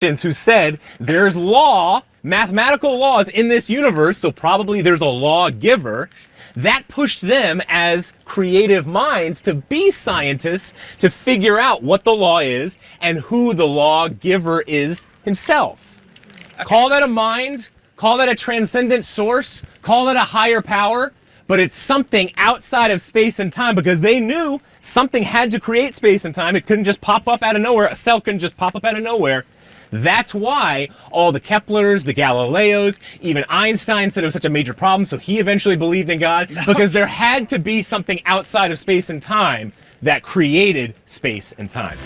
Christians who said there's law, mathematical laws in this universe, so probably there's a lawgiver. That pushed them as creative minds to be scientists, to figure out what the law is and who the lawgiver is himself. Okay. Call that a mind, call that a transcendent source, call it a higher power, but it's something outside of space and time, because they knew something had to create space and time. It couldn't just pop up out of nowhere. A cell couldn't just pop up out of nowhere. That's why all the Keplers, the Galileos, even Einstein said it was such a major problem, so he eventually believed in God, because there had to be something outside of space and time that created space and time.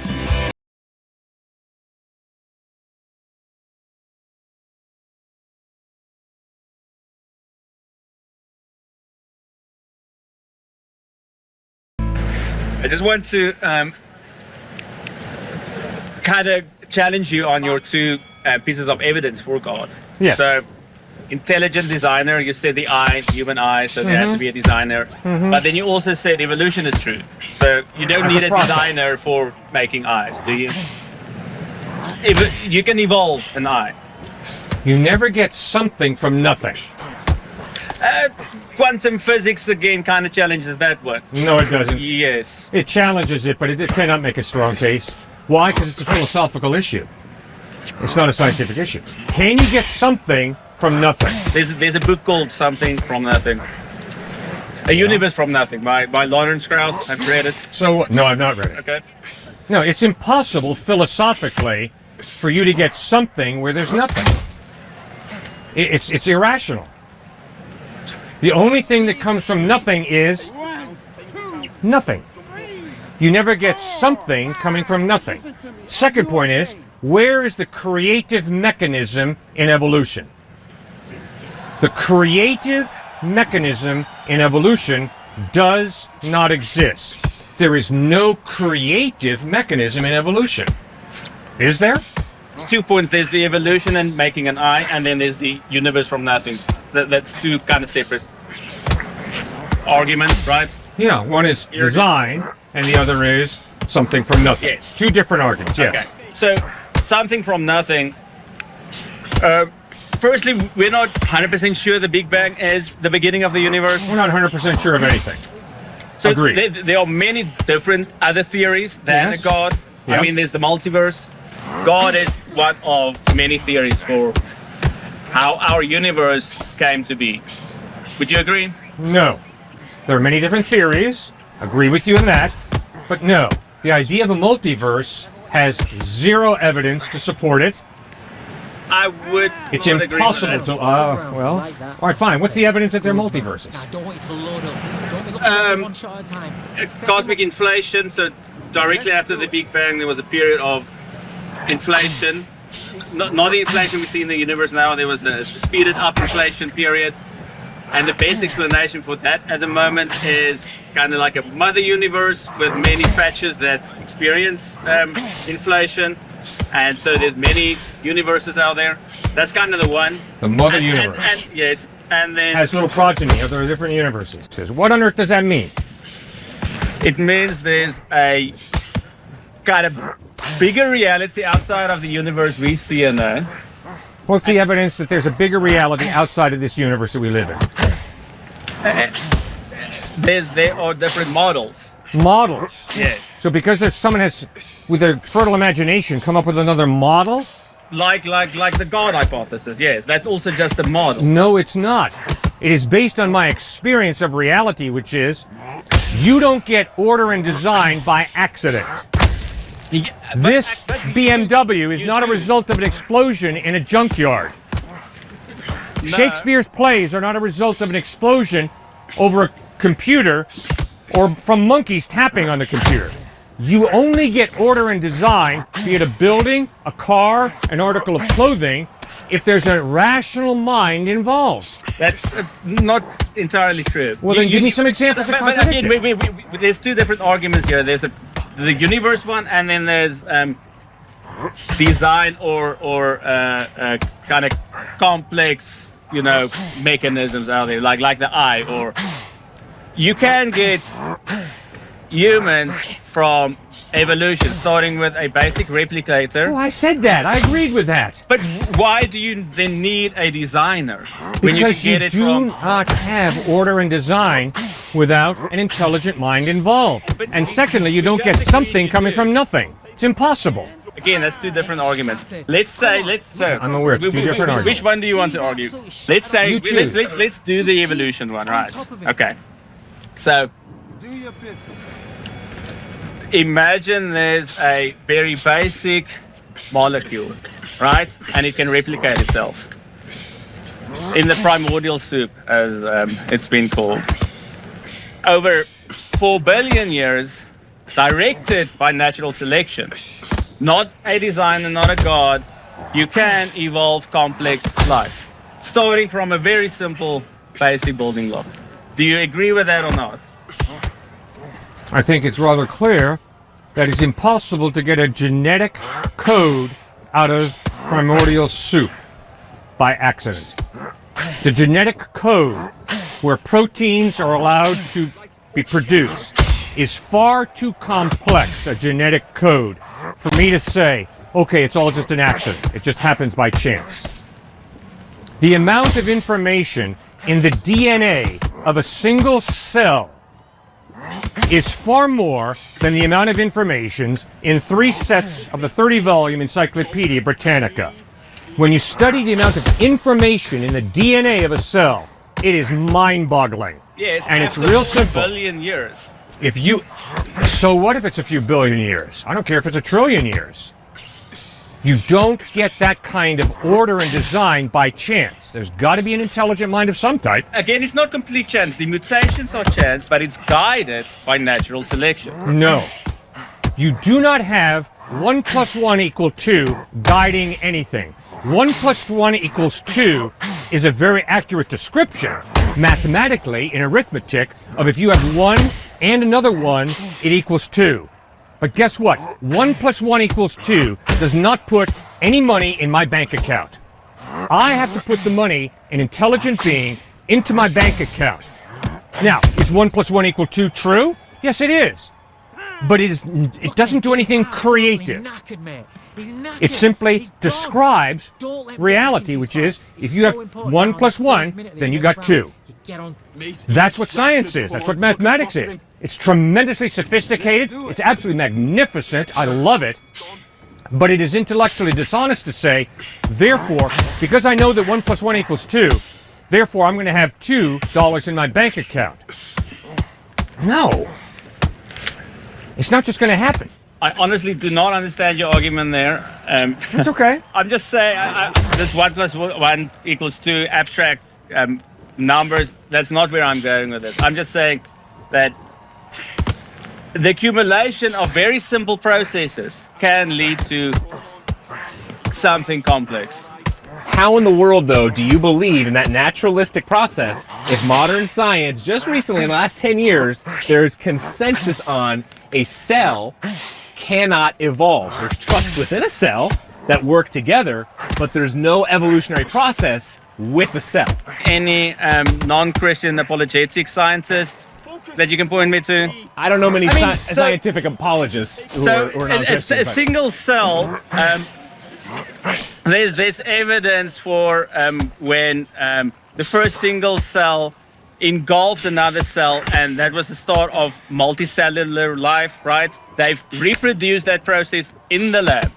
I just want to kind of challenge you on your two pieces of evidence for God. Yes. So, intelligent designer, you said the eye, human eye, so there has to be a designer. But then you also said evolution is true. So you don't need a designer for making eyes, do you? You can evolve an eye. You never get something from nothing. Quantum physics again kind of challenges that one. No, it doesn't. Yes. It challenges it, but it cannot make a strong case. Why? Because it's a philosophical issue. It's not a scientific issue. Can you get something from nothing? There's a book called Something from Nothing. A Universe from Nothing by Lawrence Krauss. I've read it. So, no, I've not read it. Okay. No, it's impossible philosophically for you to get something where there's nothing. It's irrational. The only thing that comes from nothing is nothing. You never get something coming from nothing. Second point is, where is the creative mechanism in evolution? The creative mechanism in evolution does not exist. There is no creative mechanism in evolution. Is there? 2 points. There's the evolution and making an eye, and then there's the universe from nothing. That's two kind of separate arguments, right? Yeah, one is design, and the other is something from nothing. Yes. Two different arguments, yes. Okay. So, something from nothing. Firstly, we're not 100% sure the Big Bang is the beginning of the universe. We're not 100% sure of anything. So Agreed. there are many different other theories than Yes. a God. Yeah. I mean, there's the multiverse. God is one of many theories for how our universe came to be. Would you agree? No. There are many different theories. Agree with you on that. But no. The idea of a multiverse has zero evidence to support it. I would It's not agree with impossible that. to... well, all right, fine. What's the evidence that they're multiverses? I don't want you to load up. Don't be looking at one shot at a time. Cosmic inflation. So directly after the Big Bang, there was a period of inflation. Not the inflation we see in the universe now. There was a speeded up inflation period. And the best explanation for that at the moment is kind of like a mother universe with many patches that experience inflation. And so there's many universes out there. That's kind of the one. The mother universe. And yes. And then has little progeny of the different universes. What on earth does that mean? it means there's a kind of bigger reality outside of the universe we see and know. What's the evidence that there's a bigger reality outside of this universe that we live in? There are different models. Models. Yes. So because there's someone has, with a fertile imagination, come up with another model? Like the God hypothesis. Yes, that's also just a model. No, it's not. It is based on my experience of reality, which is you don't get order and design by accident. This BMW is not a result of an explosion in a junkyard. No. Shakespeare's plays are not a result of an explosion over a computer or from monkeys tapping on the computer. You only get order and design, be it a building, a car, an article of clothing, if there's a rational mind involved. That's not entirely true. Well, then give me some examples of But contradiction. again, there's two different arguments here. There's the universe one, and then there's design or kind of complex, mechanisms out there, like the eye. Or you can get humans from evolution, starting with a basic replicator. Oh, I said that. I agreed with that. But why do you then need a designer when Because you you can get it do from? not have order and design without an intelligent mind involved. And secondly, you don't get something coming from nothing. It's impossible. Again, that's two different arguments. Let's I'm aware it's two different arguments. Which one do you want to argue? Let's say You choose. let's do the evolution one, right? Okay. So imagine there's a very basic molecule, right? And it can replicate itself in the primordial soup, as it's been called. Over 4 billion years, directed by natural selection, not a designer, not a god, you can evolve complex life, starting from a very simple basic building block. Do you agree with that or not? I think it's rather clear that it's impossible to get a genetic code out of primordial soup by accident. The genetic code where proteins are allowed to be produced is far too complex a genetic code for me to say, okay, it's all just an accident. It just happens by chance. The amount of information in the DNA of a single cell is far more than the amount of information in 3 sets of the 30-volume Encyclopedia Britannica. When you study the amount of information in the DNA of a cell, it is mind-boggling. Yes, and it's after real 4 simple. billion years. So what if it's a few billion years? I don't care if it's a trillion years. You don't get that kind of order and design by chance. There's got to be an intelligent mind of some type. Again, it's not complete chance. The mutations are chance, but it's guided by natural selection. No. You do not have 1 + 1 = 2 guiding anything. 1 + 1 = 2 is a very accurate description, mathematically, in arithmetic, of if you have 1 and another 1, it equals 2. But guess what? 1 + 1 = 2 does not put any money in my bank account. I have to put the money, an intelligent being, into my bank account. Now, is 1 + 1 = 2 true? Yes, it is. But it doesn't do anything creative. It simply describes reality, which is if you have 1 + 1, then you got 2. That's what science is. That's what mathematics is. It's tremendously sophisticated. It's absolutely magnificent. I love it. But it is intellectually dishonest to say, therefore, because I know that 1 + 1 = 2, therefore I'm going to have $2 in my bank account. No. It's not just going to happen. I honestly do not understand your argument there. It's okay. I'm just saying, this 1 + 1 = 2 abstract numbers, that's not where I'm going with this. I'm just saying that the accumulation of very simple processes can lead to something complex. How in the world, though, do you believe in that naturalistic process if modern science, just recently in the last 10 years, there's consensus on a cell cannot evolve? There's trucks within a cell that work together, but there's no evolutionary process with a cell. Any non-Christian apologetic scientist that you can point me to? I don't know many so- scientific apologists who So are a non-Christian. but- single cell, there's evidence for when the first single cell engulfed another cell, and that was the start of multicellular life, right? They've reproduced that process in the lab.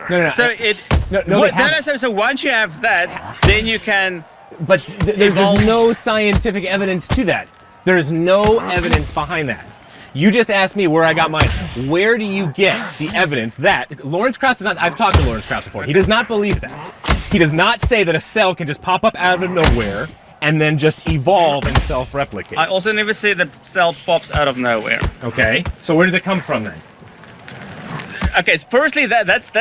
No. So it. No, they haven't. So once you have that, then you can. But there's evolve. no scientific evidence to that. There's no evidence behind that. You just asked me where I got mine. Where do you get the evidence that Lawrence Krauss does not? I've talked to Lawrence Krauss before. He does not believe that. He does not say that a cell can just pop up out of nowhere and then just evolve and self-replicate. I also never say the cell pops out of nowhere. Okay. So where does it come from then? Okay, so firstly, that's.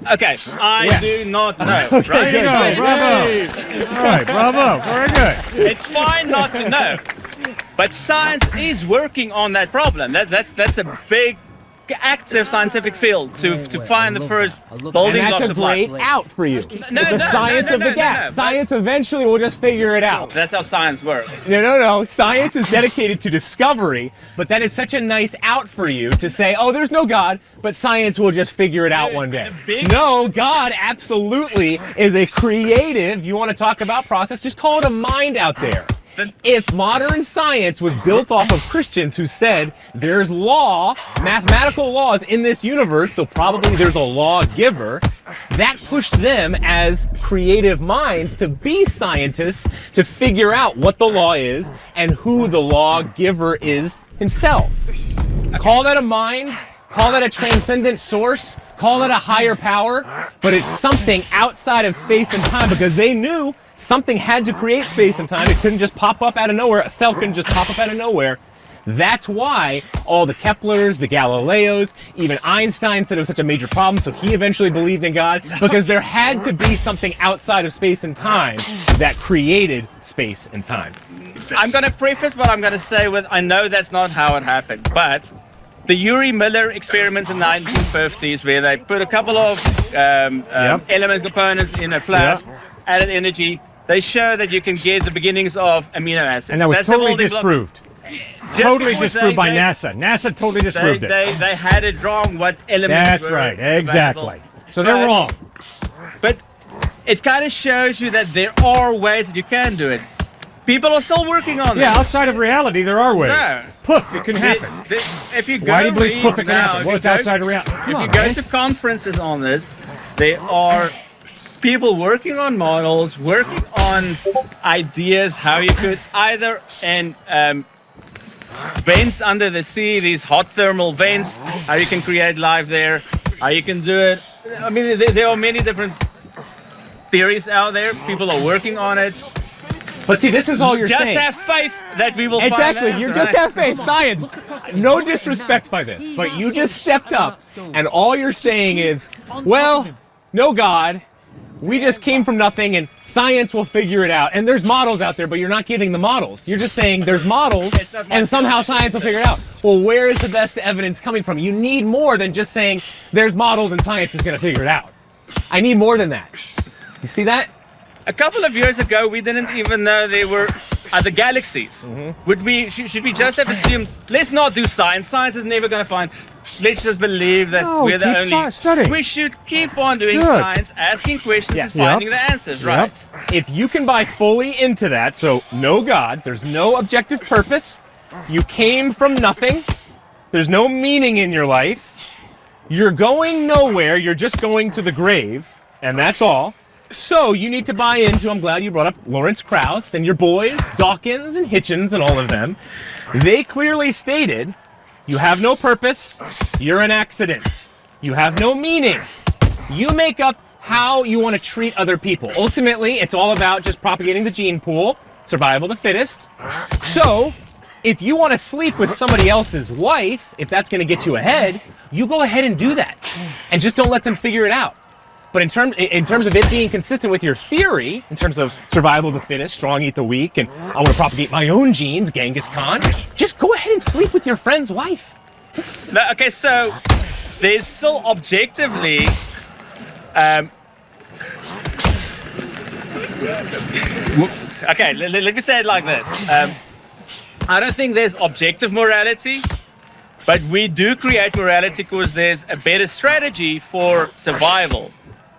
Okay, I Yeah. do not know. Okay, right? good. There you go, bravo. All right, bravo. Very good. It's fine not to know, but science is working on that problem. That's a big active scientific field to find the first building And blocks that's a of life. great out for you. No, the science of the gap. no. Science eventually will just figure it out. That's how science works. No. Science is dedicated to discovery, but that is such a nice out for you to say, oh, there's no God, but science will just figure it out one day. No, God absolutely is a creative, you want to talk about process, just call it a mind out there. If modern science was built off of Christians who said there's law, mathematical laws in this universe, so probably there's a lawgiver, that pushed them as creative minds to be scientists to figure out what the law is and who the lawgiver is himself. Call that a mind, call that a transcendent source, call it a higher power, but it's something outside of space and time because they knew something had to create space and time. It couldn't just pop up out of nowhere. A cell couldn't just pop up out of nowhere. That's why all the Keplers, the Galileos, even Einstein said it was such a major problem, so he eventually believed in God, because there had to be something outside of space and time that created space and time. I'm going to preface what I'm going to say with, I know that's not how it happened, but the Urey Miller experiments in the 1950s, where they put a couple of element components in a flask, added energy, they show that you can get the beginnings of amino acids. And that was That's the totally building block. disproved. Just Totally because disproved by NASA. NASA totally disproved it. They had it wrong what elements That's were right, exactly. available. So they're wrong. But it kind of shows you that there are ways that you can do it. People are still working on Yeah, this. outside of reality, there are ways. No. Poof, it can happen. If you go Why do you believe read poof, it can now, happen? if Well, you it's go- outside of reality. Come If on, you go man. to conferences on this, there are people working on models, working on ideas how you could either vents under the sea, these hot thermal vents, how you can create life there, how you can do it. I mean, there are many different theories out there. People are working on it. But see, this is all you're Just saying. have faith that we will find Exactly, the you answer, just right? have faith. Science. No disrespect by this, but you just stepped up, and all you're saying is, well, no God. We just came from nothing, and science will figure it out. And there's models out there, but you're not giving the models. You're just saying there's models, It's not my and somehow job. science will figure it out. Well, where is the best evidence coming from? You need more than just saying there's models and science is going to figure it out. I need more than that. You see that? A couple of years ago, we didn't even know there were other galaxies. Should we just have assumed, let's not do science. Science is never going to find. Let's just believe that No, we're the keep only. studying. We should keep on doing Good. science, asking questions Yeah. and finding the answers, right? If you can buy fully into that, so no God, there's no objective purpose, you came from nothing, there's no meaning in your life, you're going nowhere, you're just going to the grave, and that's all. So you need to buy into, I'm glad you brought up Lawrence Krauss and your boys, Dawkins and Hitchens and all of them. They clearly stated, you have no purpose, you're an accident. You have no meaning. You make up how you want to treat other people. Ultimately, it's all about just propagating the gene pool, survival of the fittest. So, if you want to sleep with somebody else's wife, if that's going to get you ahead, you go ahead and do that. And just don't let them figure it out. But in terms of it being consistent with your theory, in terms of survival of the fittest, strong eat the weak, and I want to propagate my own genes, Genghis Khan, just go ahead and sleep with your friend's wife. No, okay, so there's still objectively. Okay, let me say it like this. I don't think there's objective morality, but we do create morality because there's a better strategy for survival.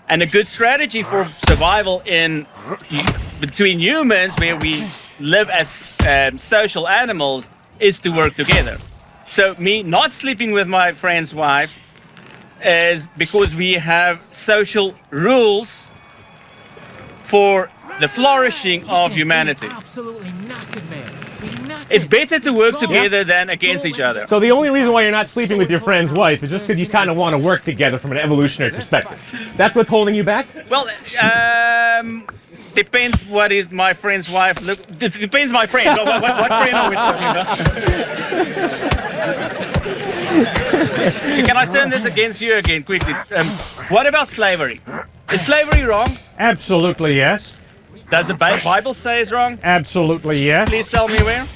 And a good strategy for survival between humans, where we live as social animals, is to work together. So me not sleeping with my friend's wife is because we have social rules for the flourishing of humanity. Absolutely knackered, man. He's knackered. It's better to work together than against each other. So the only reason why you're not sleeping with your friend's wife is just because you kind of want to work together from an evolutionary perspective. That's what's holding you back? Well, depends what is my friend's wife. Look, it depends my friend. What friend are we talking about? Can I turn this against you again quickly? What about slavery? Is slavery wrong? Absolutely yes. Does the Bible say it's wrong? Absolutely yes. Please tell me where.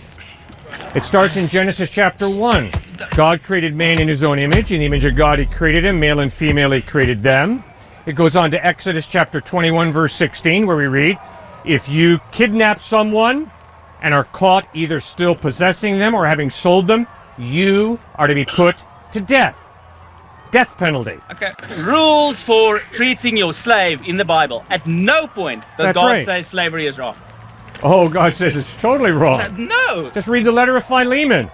It starts in Genesis chapter 1. God created man in his own image. In the image of God he created him. Male and female he created them. It goes on to Exodus chapter 21, verse 16, where we read, if you kidnap someone and are caught either still possessing them or having sold them, you are to be put to death. Death penalty. Okay. Rules for treating your slave in the Bible. At no point does That's God right. say slavery is wrong. Oh, God says it's totally wrong. No. Just read the letter of Philemon.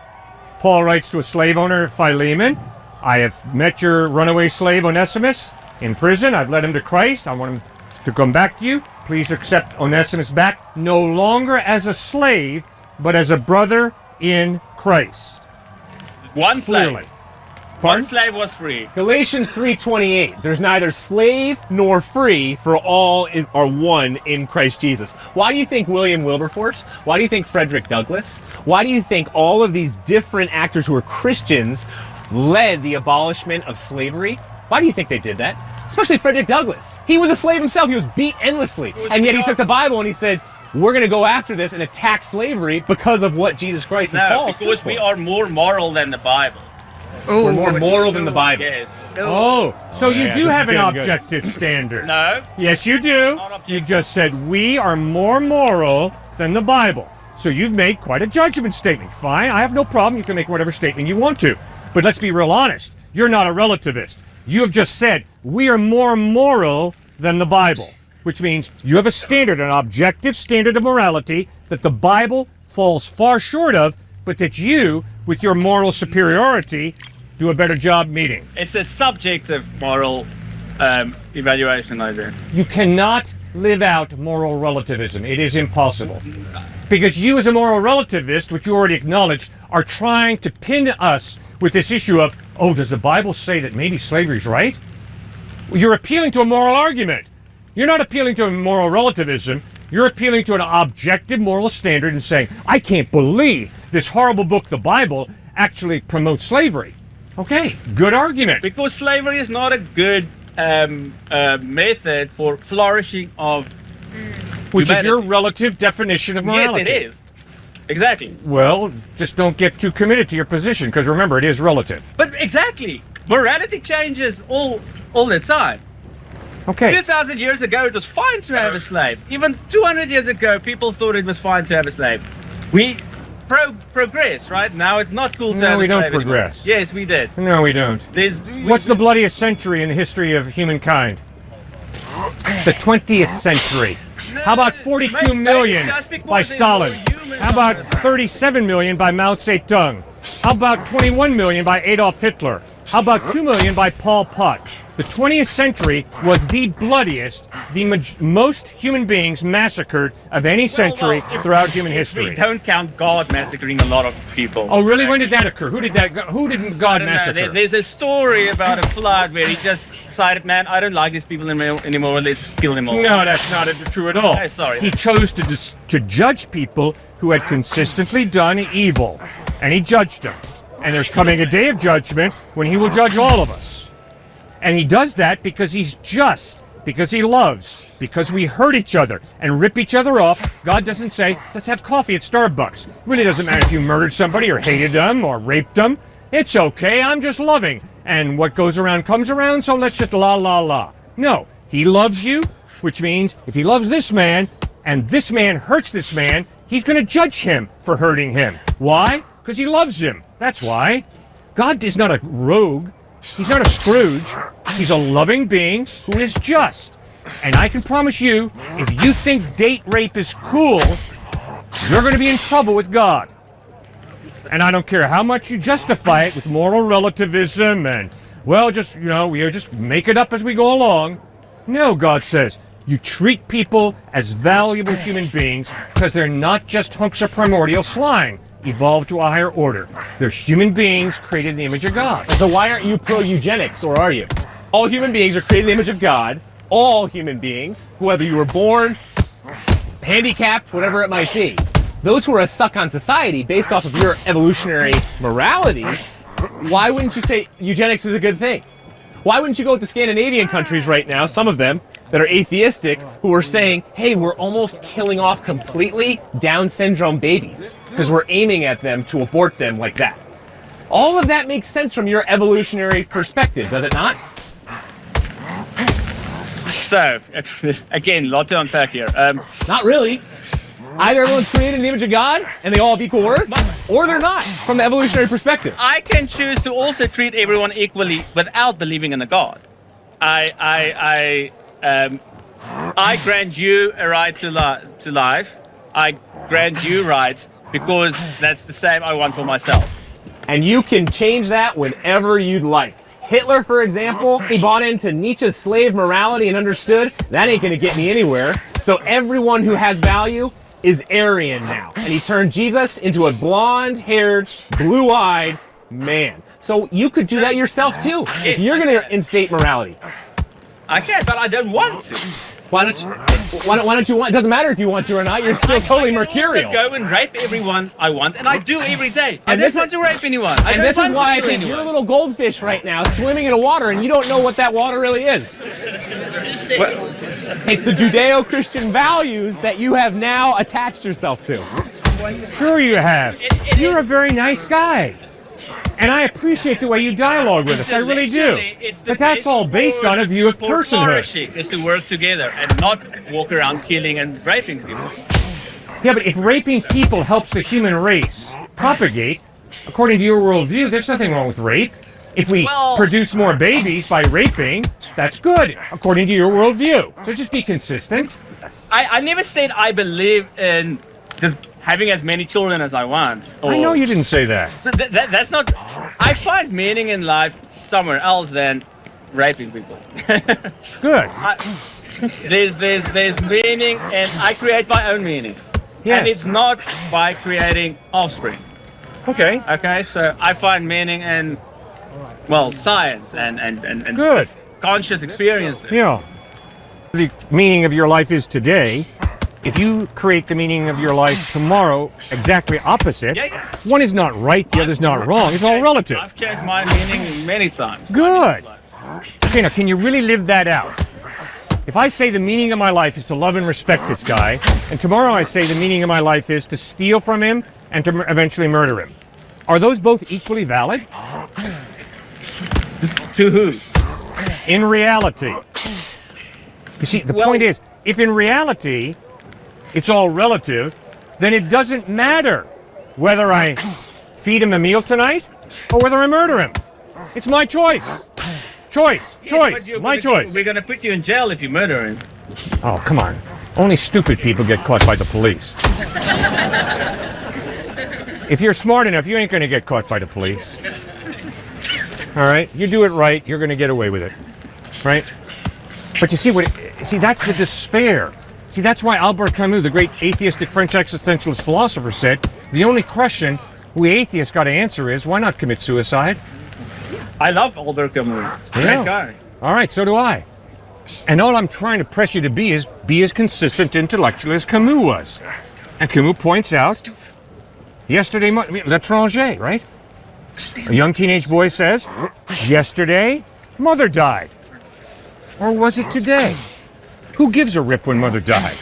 Paul writes to a slave owner, Philemon, I have met your runaway slave Onesimus in prison. I've led him to Christ. I want him to come back to you. Please accept Onesimus back, no longer as a slave, but as a brother in Christ. One slave. Clearly. One slave was free. Galatians 3:28. There's neither slave nor free, for all are one in Christ Jesus. Why do you think William Wilberforce? Why do you think Frederick Douglass? Why do you think all of these different actors who were Christians led the abolishment of slavery? Why do you think they did that? Especially Frederick Douglass. He was a slave himself. He was beat endlessly. And yet he took the Bible and he said, we're going to go after this and attack slavery because of what Jesus Christ and Paul stood because for. we are more moral than the Bible. We're more moral than the Bible. Yes. Oh, so you yeah, do this have is an getting good. objective standard. No. Yes, you do. Not objective. You've just said we are more moral than the Bible. So you've made quite a judgment statement. Fine, I have no problem. You can make whatever statement you want to. But let's be real honest. You're not a relativist. You have just said we are more moral than the Bible, which means you have a standard, an objective standard of morality that the Bible falls far short of, but that you, with your moral superiority, do a better job meeting. It's a subjective moral evaluation, I do. You cannot live out moral relativism. It is impossible. Because you, as a moral relativist, which you already acknowledged, are trying to pin us with this issue of, oh, does the Bible say that maybe slavery's right? You're appealing to a moral argument. You're not appealing to a moral relativism. You're appealing to an objective moral standard and saying, I can't believe this horrible book, the Bible, actually promotes slavery. Okay, good argument. Because slavery is not a good method for flourishing of Which is humanity. your relative definition of morality. Yes, it is. Exactly. Well, just don't get too committed to your position, because remember, it is relative. But exactly. Morality changes all the time. Okay. 2,000 years ago, it was fine to have a slave. Even 200 years ago, people thought it was fine to have a slave. We progress, right? Now it's not cool to have a we slave don't anymore. progress. Yes, we did. No, we don't. What's the bloodiest century in the history of humankind? The 20th century. How about 42 million by Stalin? How about 37 million by Mao Zedong? How about 21 million by Adolf Hitler? How about 2 million by Pol Pot? The 20th century was the bloodiest, the most human beings massacred of any century throughout human We history. don't count God massacring a lot of people. Oh, really? When did that occur? Who did God I don't know. massacre? There's a story about a flood where he just decided, man, I don't like these people anymore. Let's kill them all. No, that's not true at all. Oh, sorry. He chose to judge people who had consistently done evil, and he judged them. And there's coming a day of judgment when he will judge all of us. And he does that because he's just, because he loves, because we hurt each other and rip each other off. God doesn't say, let's have coffee at Starbucks. It really doesn't matter if you murdered somebody or hated them or raped them. It's okay, I'm just loving. And what goes around comes around, so let's just la la la. No, he loves you, which means if he loves this man and this man hurts this man, he's going to judge him for hurting him. Why? Because he loves him. That's why. God is not a rogue. He's not a Scrooge. He's a loving being who is just. And I can promise you, if you think date rape is cool, you're going to be in trouble with God. And I don't care how much you justify it with moral relativism and, well, just, we just make it up as we go along. No, God says, you treat people as valuable human beings because they're not just hunks of primordial slime evolved to a higher order. They're human beings created in the image of God. So why aren't you pro-eugenics, or are you? All human beings are created in the image of God. All human beings, whether you were born, handicapped, whatever it might be. Those who are a suck on society based off of your evolutionary morality, why wouldn't you say eugenics is a good thing? Why wouldn't you go with the Scandinavian countries right now, some of them, that are atheistic, who are saying, hey, we're almost killing off completely Down syndrome babies because we're aiming at them to abort them like that. All of that makes sense from your evolutionary perspective, does it not? So, again, a lot to unpack here. Not really. Either everyone's created in the image of God and they all have equal worth, or they're not from the evolutionary perspective. I can choose to also treat everyone equally without believing in a God. I grant you a right to life. I grant you rights because that's the same I want for myself. And you can change that whenever you'd like. Hitler, for example, he bought into Nietzsche's slave morality and understood that ain't gonna get me anywhere. So everyone who has value is Aryan now. And he turned Jesus into a blonde-haired, blue-eyed man. So you could do that yourself too, if you're gonna instate morality. I can, but I don't want to. Why don't you want? It doesn't matter if you want to or not. You're still totally mercurial. I can also go and rape everyone I want, and I do every day. I And don't this want to rape anyone. And this is why I think you're a little goldfish right now, swimming in the water, and you don't know what that water really is. It's the Judeo-Christian values that you have now attached yourself to. Sure you have. You're a very nice guy. And I appreciate the way you dialogue with us. I really do. But that's all based on a view of personhood. It's to work together and not walk around killing and raping people. Yeah, but if raping people helps the human race propagate, according to your worldview, there's nothing wrong with rape. If we produce more babies by raping, that's good, according to your worldview. So just be consistent. I never said I believe in just having as many children as I want. I know you didn't say that. That's not... I find meaning in life somewhere else than raping people. Good. There's meaning, and I create my own meaning. Yes. And it's not by creating offspring. Okay. Okay, so I find meaning in, well, science and Good. conscious experiences. You know, the meaning of your life is today. If you create the meaning of your life tomorrow exactly opposite, one is not right, the other's not wrong. It's all relative. I've changed my meaning many times. Good. Okay, now can you really live that out? If I say the meaning of my life is to love and respect this guy, and tomorrow I say the meaning of my life is to steal from him and to eventually murder him, are those both equally valid? To who? In reality. You see, the point is, if in reality it's all relative, then it doesn't matter whether I feed him a meal tonight or whether I murder him. It's my choice. Choice. My choice. We're going to put you in jail if you murder him. Oh, come on. Only stupid people get caught by the police. If you're smart enough, you ain't going to get caught by the police. All right? You do it right, you're going to get away with it. Right? But you see, that's the despair. See, that's why Albert Camus, the great atheistic French existentialist philosopher, said, the only question we atheists got to answer is, why not commit suicide? I love Albert Camus. Great guy. All right, so do I. And all I'm trying to press you to be is be as consistent intellectually as Camus was. And Camus points out, yesterday, l'étranger, right? A young teenage boy says, yesterday, mother died. Or was it today? Who gives a rip when mother died?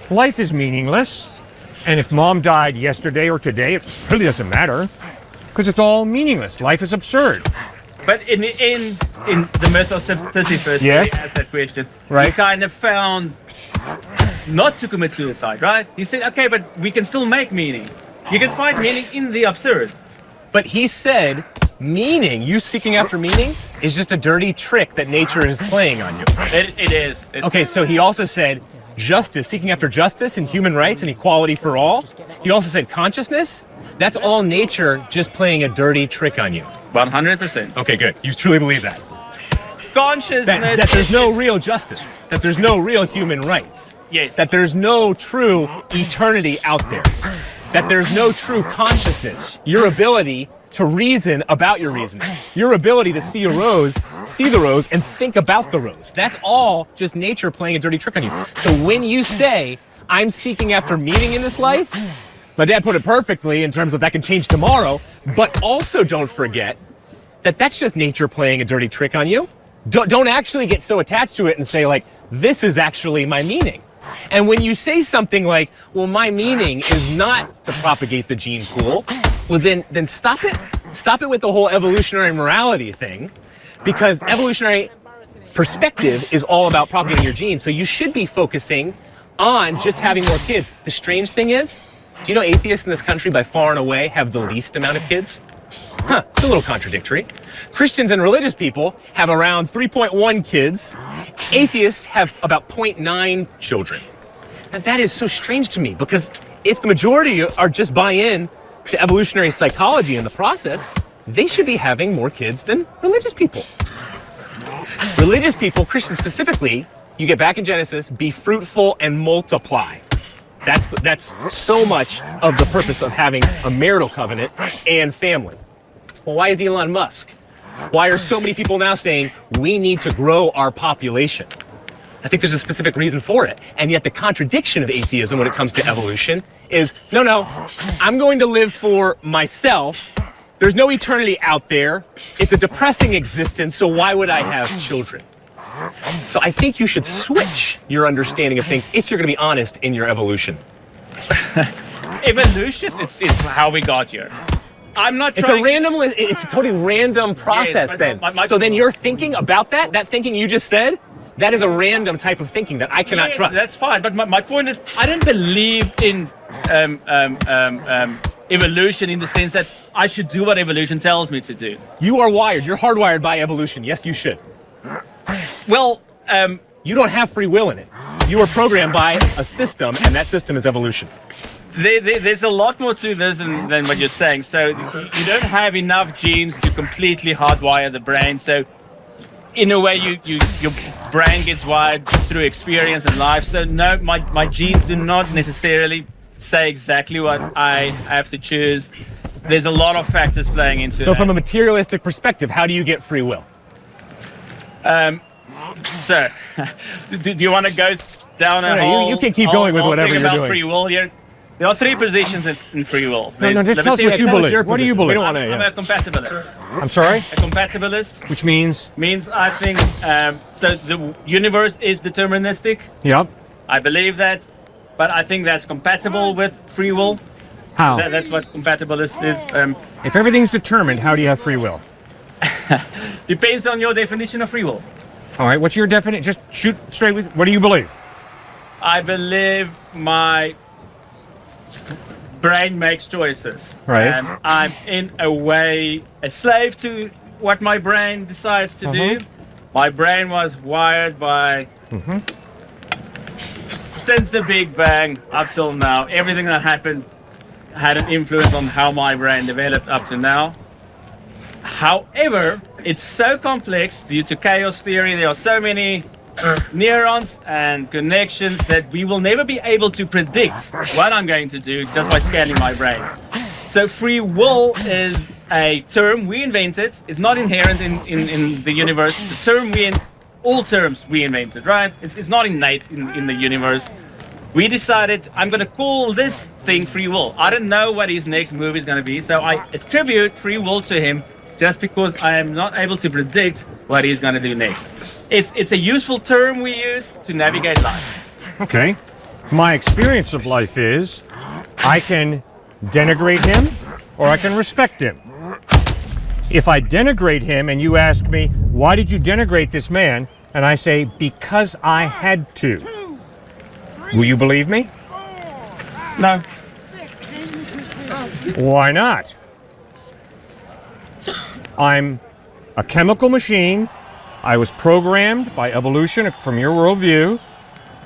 Life is meaningless. And if mom died yesterday or today, it really doesn't matter. Because it's all meaningless. Life is absurd. But in the myth of Sisyphus, Yes. he asked that question. Right. He kind of found not to commit suicide, right? He said, okay, but we can still make meaning. You can find meaning in the absurd. But he said, meaning, you seeking after meaning, is just a dirty trick that nature is playing on you. It is. Okay, so he also said justice, seeking after justice and human rights and equality for all. He also said consciousness. That's all nature just playing a dirty trick on you. 100%. Okay, good. You truly believe that. Consciousness. That there's no real justice. That there's no real human rights. Yes. That there's no true eternity out there. That there's no true consciousness. Your ability to reason about your reasoning. Your ability to see a rose, see the rose, and think about the rose. That's all just nature playing a dirty trick on you. So when you say, I'm seeking after meaning in this life, my dad put it perfectly in terms of that can change tomorrow, but also don't forget that that's just nature playing a dirty trick on you. Don't actually get so attached to it and say, like, this is actually my meaning. And when you say something like, well, my meaning is not to propagate the gene pool, well, then stop it. stop it with the whole evolutionary morality thing, because evolutionary perspective is all about propagating your genes. So you should be focusing on just having more kids. The strange thing is, do you know atheists in this country by far and away have the least amount of kids? Huh, it's a little contradictory. Christians and religious people have around 3.1 kids. Atheists have about 0.9 children. And that is so strange to me, because if the majority are just buy in to evolutionary psychology in the process, they should be having more kids than religious people. Religious people, Christians specifically, you get back in Genesis, be fruitful and multiply. That's so much of the purpose of having a marital covenant and family. Well, why is Elon Musk? Why are so many people now saying we need to grow our population? I think there's a specific reason for it. And yet the contradiction of atheism when it comes to evolution is, no, I'm going to live for myself. There's no eternity out there. It's a depressing existence, so why would I have children? So I think you should switch your understanding of things if you're going to be honest in your evolution. Evolution, it's how we got here. I'm not It's trying. it's a totally random process but then. my- So then you're thinking about that thinking you just said, that is a random type of thinking that I cannot trust. That's fine, but my point is, I don't believe in evolution in the sense that I should do what evolution tells me to do. You are wired. You're hardwired by evolution. Yes, you should. Well, You don't have free will in it. You are programmed by a system, and that system is evolution. there's a lot more to this than what you're saying. So you don't have enough genes to completely hardwire the brain. So in a way, your brain gets wired through experience and life. So no, my genes do not necessarily say exactly what I have to choose. There's a lot of factors playing into So that. from a materialistic perspective, how do you get free will? So, do you want to go down a No, whole? you can keep going with whole whatever thing you're about doing. free will here? There are three positions in free will. No, just tell us what you tell us believe. your What do you position. We believe? don't wanna- I'm a compatibilist. I'm sorry? A compatibilist Which means? means I think so. The universe is deterministic. Yep. I believe that, but I think that's compatible with free will. How? That's what compatibilist is. If everything's determined, how do you have free will? Depends on your definition of free will. All right, what's your definition? Just shoot straight with, what do you believe? I believe my brain makes choices. Right. And I'm in a way a slave to what my brain decides to do. My brain was wired by since the Big Bang up till now. Everything that happened had an influence on how my brain developed up to now. However, it's so complex due to chaos theory. There are so many neurons and connections that we will never be able to predict what I'm going to do just by scanning my brain. So free will is a term we invented. It's not inherent in the universe. It's a term all terms we invented, right? It's not innate in the universe. We decided I'm going to call this thing free will. I don't know what his next move is going to be, so I attribute free will to him just because I am not able to predict what he's going to do next. It's a useful term we use to navigate life. Okay. My experience of life is I can denigrate him or I can respect him. If I denigrate him and you ask me, why did you denigrate this man? And I say, because I had to. Will you believe me? No. Why not? I'm a chemical machine. I was programmed by evolution from your worldview,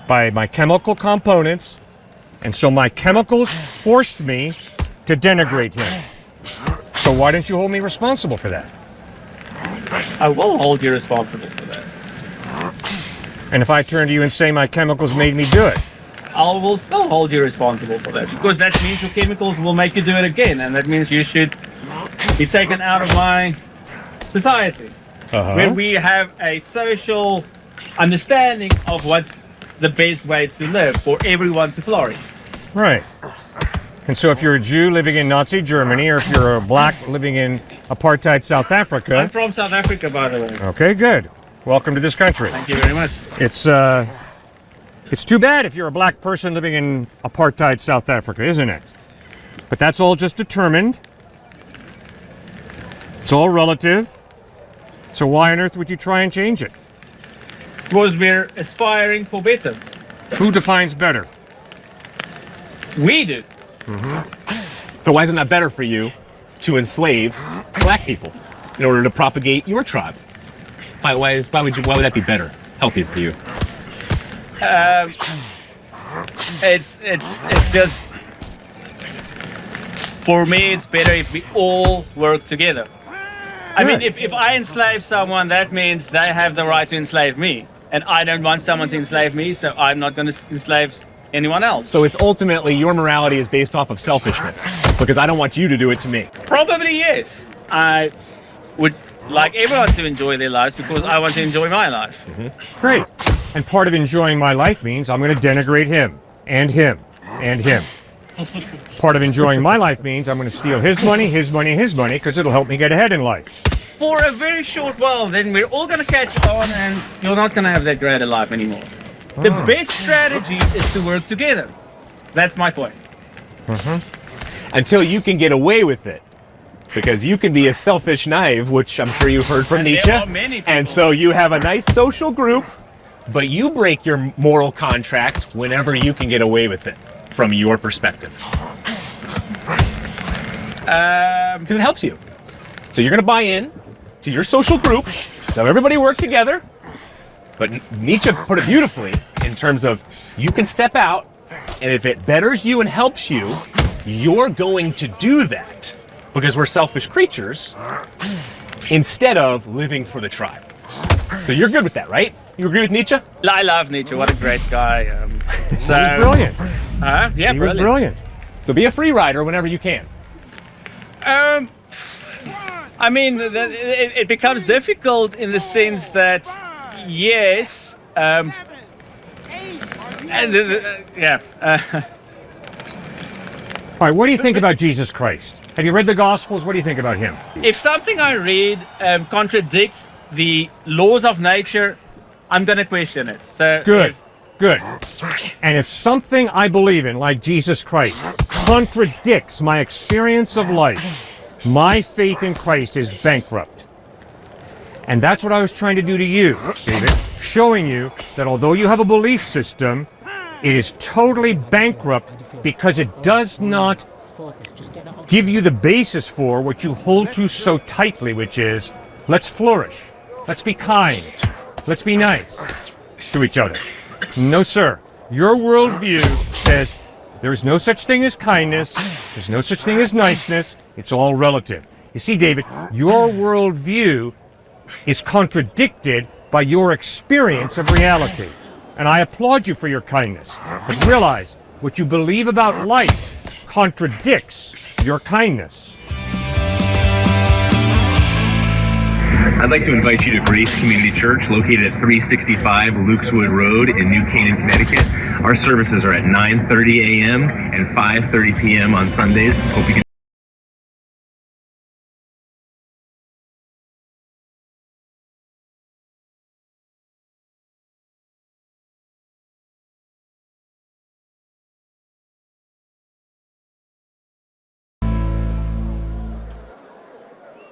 by my chemical components, and so my chemicals forced me to denigrate him. So why don't you hold me responsible for that? I will hold you responsible for that. And if I turn to you and say my chemicals made me do it, I will still hold you responsible for that because that means your chemicals will make you do it again, and that means you should be taken out of my society, where we have a social understanding of what's the best way to live for everyone to flourish. right. And so if you're a Jew living in Nazi Germany, or if you're a black living in apartheid South I'm Africa, from South Africa, by the way. okay, good. Welcome to this country. Thank you very much. It's too bad if you're a black person living in apartheid South Africa, isn't it? But that's all just determined. It's all relative. So why on earth would you try and change it? Because we're aspiring for better. Who defines better? We do. So why isn't that better for you to enslave black people in order to propagate your tribe? Why would that be better, healthier for you? It's just, for me, it's better if we all work together. I mean, if I enslave someone, that means they have the right to enslave me. And I don't want someone to enslave me, so I'm not going to enslave anyone else. So it's ultimately your morality is based off of selfishness, because I don't want you to do it to me. Probably yes. I would like everyone to enjoy their lives because I want to enjoy my life. Great. And part of enjoying my life means I'm going to denigrate him, and him, and him. Part of enjoying my life means I'm going to steal his money, because it'll help me get ahead in life. For a very short while, then we're all going to catch on and you're not going to have that great a life anymore. The best strategy is to work together. That's my point. Until you can get away with it. Because you can be a selfish knave, which I'm sure you've heard from And Nietzsche. there are many people. And so you have a nice social group, but you break your moral contract whenever you can get away with it, from your perspective. Because it helps you. So you're going to buy in to your social group, so everybody work together. But Nietzsche put it beautifully in terms of you can step out, and if it betters you and helps you, you're going to do that. Because we're selfish creatures, instead of living for the tribe. So you're good with that, right? You agree with Nietzsche? I love Nietzsche. What a great guy. So He was brilliant. Yeah, He was brilliant. So be a free rider whenever you can. I mean, it becomes difficult in the sense that, yes, and yeah. All right, what do you think about Jesus Christ? Have you read the Gospels? What do you think about him? If something I read contradicts the laws of nature, I'm going to question it. So Good, good. And if something I believe in, like Jesus Christ, contradicts my experience of life, my faith in Christ is bankrupt. And that's what I was trying to do to you, David, showing you that although you have a belief system, it is totally bankrupt because it does not give you the basis for what you hold to so tightly, which is, let's flourish, let's be kind, let's be nice to each other. No, sir. Your worldview says there is no such thing as kindness, there's no such thing as niceness, it's all relative. You see, David, your worldview is contradicted by your experience of reality. And I applaud you for your kindness. But realize, what you believe about life contradicts your kindness. I'd like to invite you to Grace Community Church, located at 365 Lukeswood Road in New Canaan, Connecticut. Our services are at 9:30 a.m. and 5:30 p.m. on Sundays. Hope you can.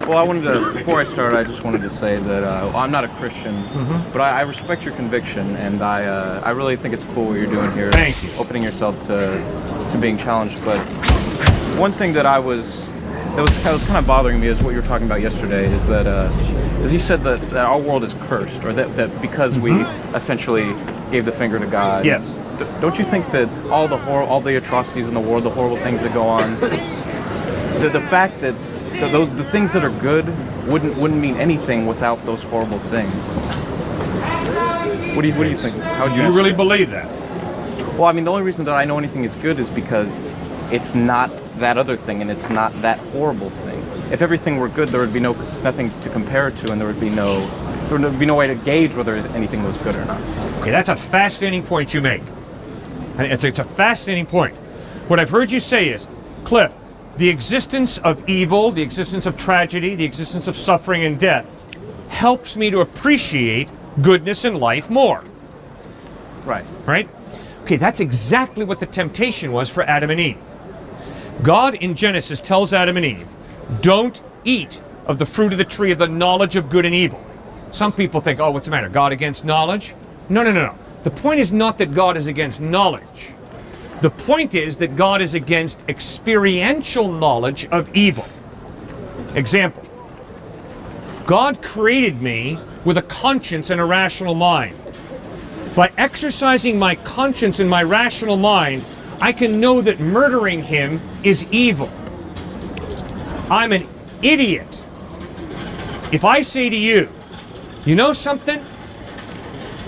Well, before I start, I just wanted to say that I'm not a Christian, but I respect your conviction, and I really think it's cool what you're doing here. Thank you. Opening yourself to being challenged. But one thing that was kind of bothering me is what you were talking about yesterday, is that as you said that our world is cursed, or that because we essentially gave the finger to God. Yes. Don't you think that all the atrocities in the world, the horrible things that go on, the fact that the things that are good wouldn't mean anything without those horrible things? What do you think? How would Do you really believe that? Well, I mean, the only reason that I know anything is good is because it's not that other thing, and it's not that horrible thing. If everything were good, there would be nothing to compare it to, and there would be no way to gauge whether anything was good or not. Okay, that's a fascinating point you make. And it's a fascinating point. What I've heard you say is, Cliff, the existence of evil, the existence of tragedy, the existence of suffering and death helps me to appreciate goodness in life more. Right. Right? Okay, that's exactly what the temptation was for Adam and Eve. God in Genesis tells Adam and Eve, don't eat of the fruit of the tree of the knowledge of good and evil. Some people think, oh, what's the matter? God against knowledge? No, no, no, no. The point is not that God is against knowledge. The point is that God is against experiential knowledge of evil. Example. God created me with a conscience and a rational mind. By exercising my conscience and my rational mind, I can know that murdering him is evil. I'm an idiot if I say to you, you know something?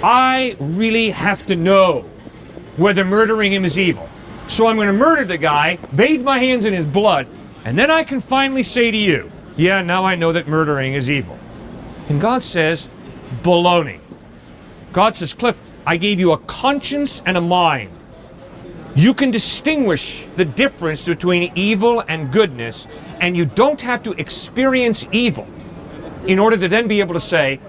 I really have to know whether murdering him is evil. So I'm going to murder the guy, bathe my hands in his blood, and then I can finally say to you, yeah, now I know that murdering is evil. And God says, baloney. God says, Cliff, I gave you a conscience and a mind. You can distinguish the difference between evil and goodness, and you don't have to experience evil in order to then be able to say,